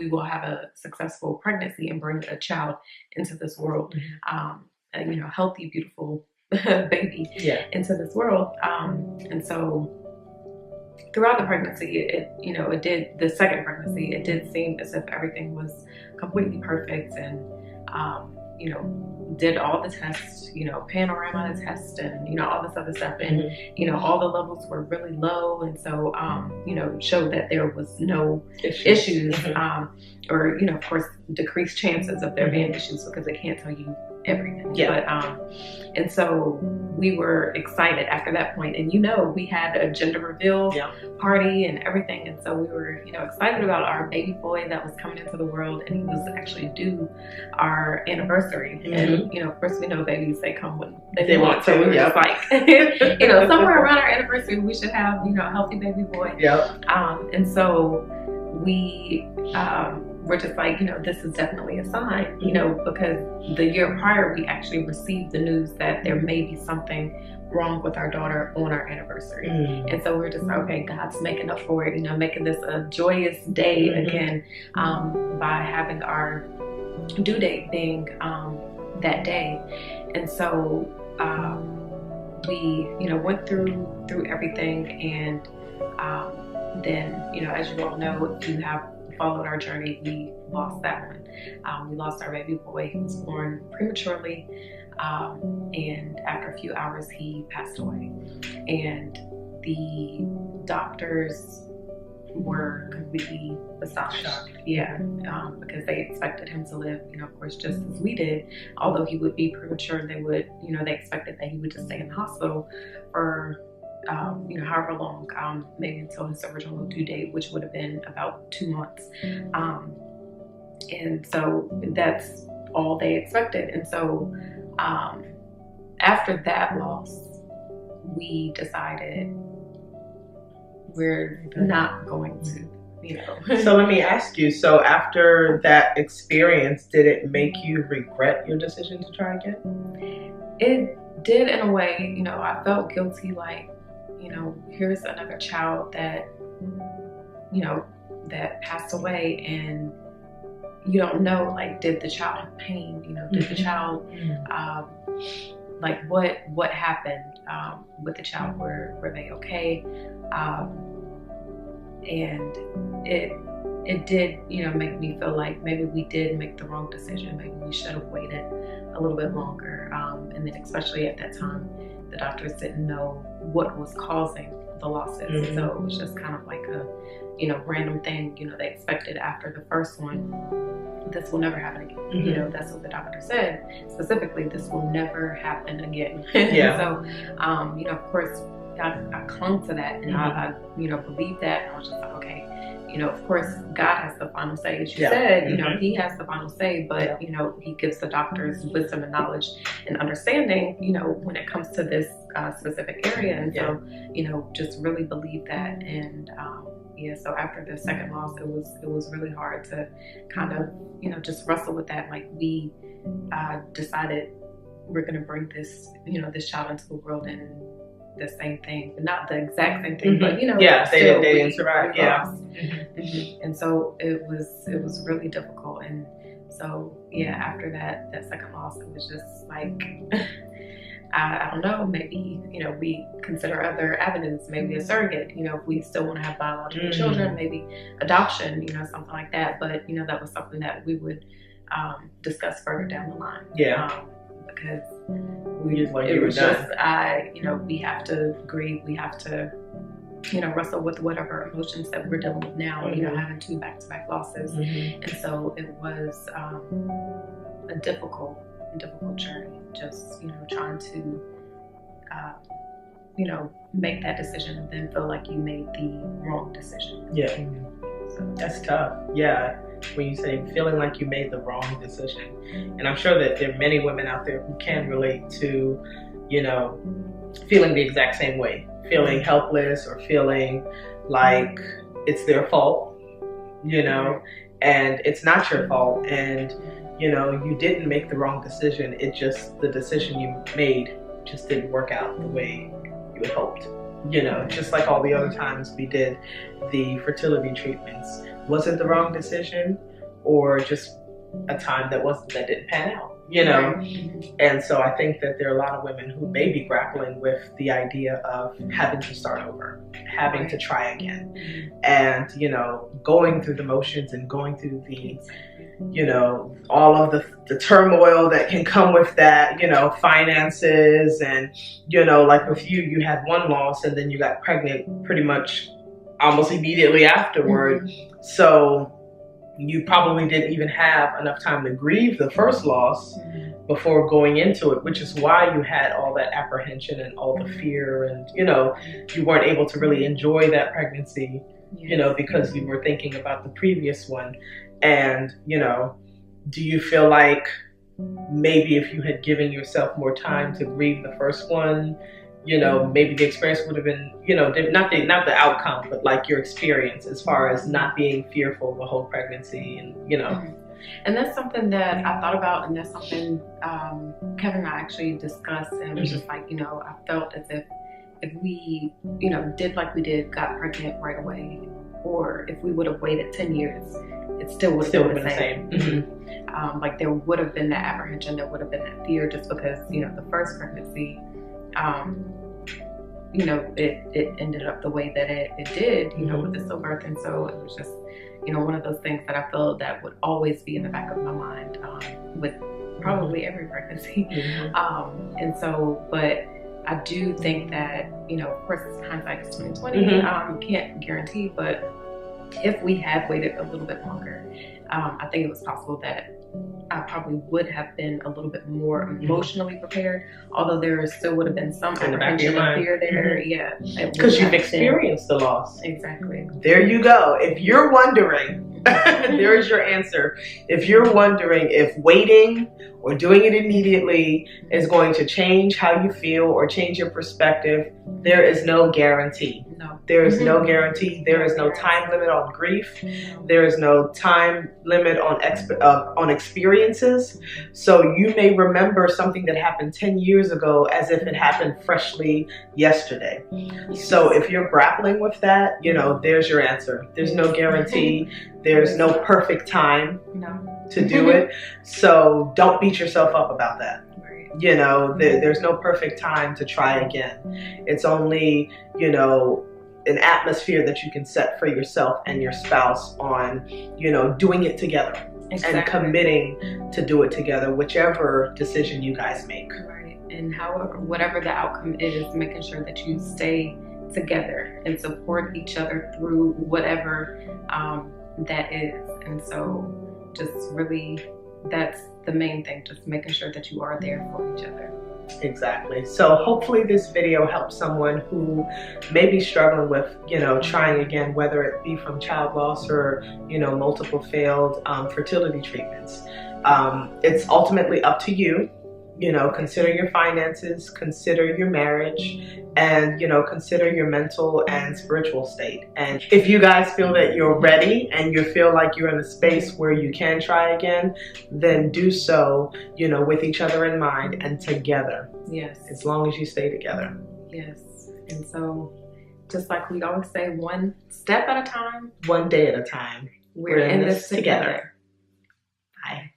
we will have a successful pregnancy and bring a child into this world, a healthy, beautiful baby into this world. And so throughout the pregnancy, the second pregnancy, it did seem as if everything was completely perfect, and did all the tests, panorama tests, and all this other stuff, and all the levels were really low, and so showed that there was no issues, or of course decreased chances of there being issues, because they can't tell you everything. And so we were excited after that point, and we had a gender reveal party and everything, and so we were excited about our baby boy that was coming into the world, and he was actually due our anniversary. And of course we know babies, they come when they want to. We were just like somewhere around our anniversary we should have a healthy baby boy. And so we we're just like, this is definitely a sign, because the year prior we actually received the news that there may be something wrong with our daughter on our anniversary. And so we're just like, okay, God's making up for it, making this a joyous day again, by having our due date being that day. And so we went through everything, and then as you all know, if you have followed our journey, we lost that one. We lost our baby boy. He was born prematurely, and after a few hours he passed away, and the doctors were completely astonished. Because they expected him to live, of course, just as we did. Although he would be premature, they expected that he would just stay in the hospital for however long, maybe until his original due date, which would have been about 2 months. And so that's all they expected. And so after that loss, we decided we're not going to, So let me ask you, so after that experience, did it make you regret your decision to try again? It did, in a way. I felt guilty, like, here's another child that, that passed away, and you don't know, like, did the child have pain? Did the child, like, what happened with the child? Were they okay? And it did, make me feel like maybe we did make the wrong decision. Maybe we should have waited a little bit longer. And then especially at that time, the doctors didn't know what was causing the losses. So it was just kind of like a, random thing. They expected after the first one, this will never happen again. That's what the doctor said. Specifically, this will never happen again. So, of course, I clung to that, and I believed that, and I was just like, okay, of course, God has the final say, as you said. He has the final say, but He gives the doctors wisdom and knowledge and understanding, when it comes to this specific area. And so, just really believe that. And so after the second loss, it was really hard to kind of just wrestle with that. Like, we decided we're going to bring this this child into the world, and the same thing, not the exact same thing, but they didn't survive. And so it was really difficult. And so after that second loss, it was just like, I don't know, maybe we consider other avenues, maybe a surrogate, if we still want to have biological children, maybe adoption, something like that. But that was something that we would discuss further down the line. Because we have to grieve, we have to wrestle with whatever emotions that we're dealing with now, having 2 back-to-back losses. And so it was a difficult journey, just trying to make that decision and then feel like you made the wrong decision. So that's tough. When you say feeling like you made the wrong decision. And I'm sure that there are many women out there who can relate to, feeling the exact same way, feeling helpless or feeling like it's their fault, and it's not your fault. And, you didn't make the wrong decision. It just, the decision you made just didn't work out the way you had hoped. Just like all the other times we did the fertility treatments. Was it the wrong decision? or just a time that didn't pan out, you know? Right. And so I think that there are a lot of women who may be grappling with the idea of having to start over, having to try again, and, you know, going through the motions and going through the, you know, all of the turmoil that can come with that, you know, finances, and, you know, like with you had one loss and then you got pregnant pretty much almost immediately afterward. So you probably didn't even have enough time to grieve the first loss before going into it, which is why you had all that apprehension and all the fear, and, you know, you weren't able to really enjoy that pregnancy, you know, because you were thinking about the previous one. And, you know, do you feel like maybe if you had given yourself more time to grieve the first one, you know, maybe the experience would have been, you know, not the outcome, but like your experience as far as not being fearful the whole pregnancy, and, you know. And that's something that I thought about, and that's something Kevin and I actually discussed, and it was just like, you know, I felt as if we, you know, did like we did, got pregnant right away, or if we would have waited 10 years, it still would have been the same. Like there would have been that apprehension, there would have been that fear, just because, you know, the first pregnancy, you know, it ended up the way that it did, you know, with the stillbirth. And so it was just, you know, one of those things that I feel that would always be in the back of my mind with probably every pregnancy. And so, but I do think that, you know, of course, hindsight is 20/20. Can't guarantee, but if we had waited a little bit longer, I think it was possible that I probably would have been a little bit more emotionally prepared, although there still would have been some apprehension and fear there. Yeah, because you've experienced the loss. Exactly. There you go. If you're wondering, there's your answer. If you're wondering if waiting or doing it immediately is going to change how you feel or change your perspective, there is no guarantee. No. There is no guarantee. There is no time limit on grief. There is no time limit on experiences. So you may remember something that happened 10 years ago as if it happened freshly yesterday. So if you're grappling with that, you know, there's your answer. There's no guarantee. There's no perfect time to do it. So don't beat yourself up about that. You know, there's no perfect time to try again. It's only, you know, an atmosphere that you can set for yourself and your spouse on, you know, doing it together and committing to do it together, whichever decision you guys make. Right. And however, whatever the outcome is, making sure that you stay together and support each other through whatever that is. And so just really, that's the main thing, just making sure that you are there for each other. Exactly. So hopefully this video helps someone who may be struggling with, you know, trying again, whether it be from child loss or, you know, multiple failed fertility treatments. It's ultimately up to you. You know, consider your finances, consider your marriage, and, you know, consider your mental and spiritual state. And if you guys feel that you're ready and you feel like you're in a space where you can try again, then do so, you know, with each other in mind and together. Yes. As long as you stay together. Yes. And so, just like we always say, one step at a time. One day at a time. We're in this together. Bye.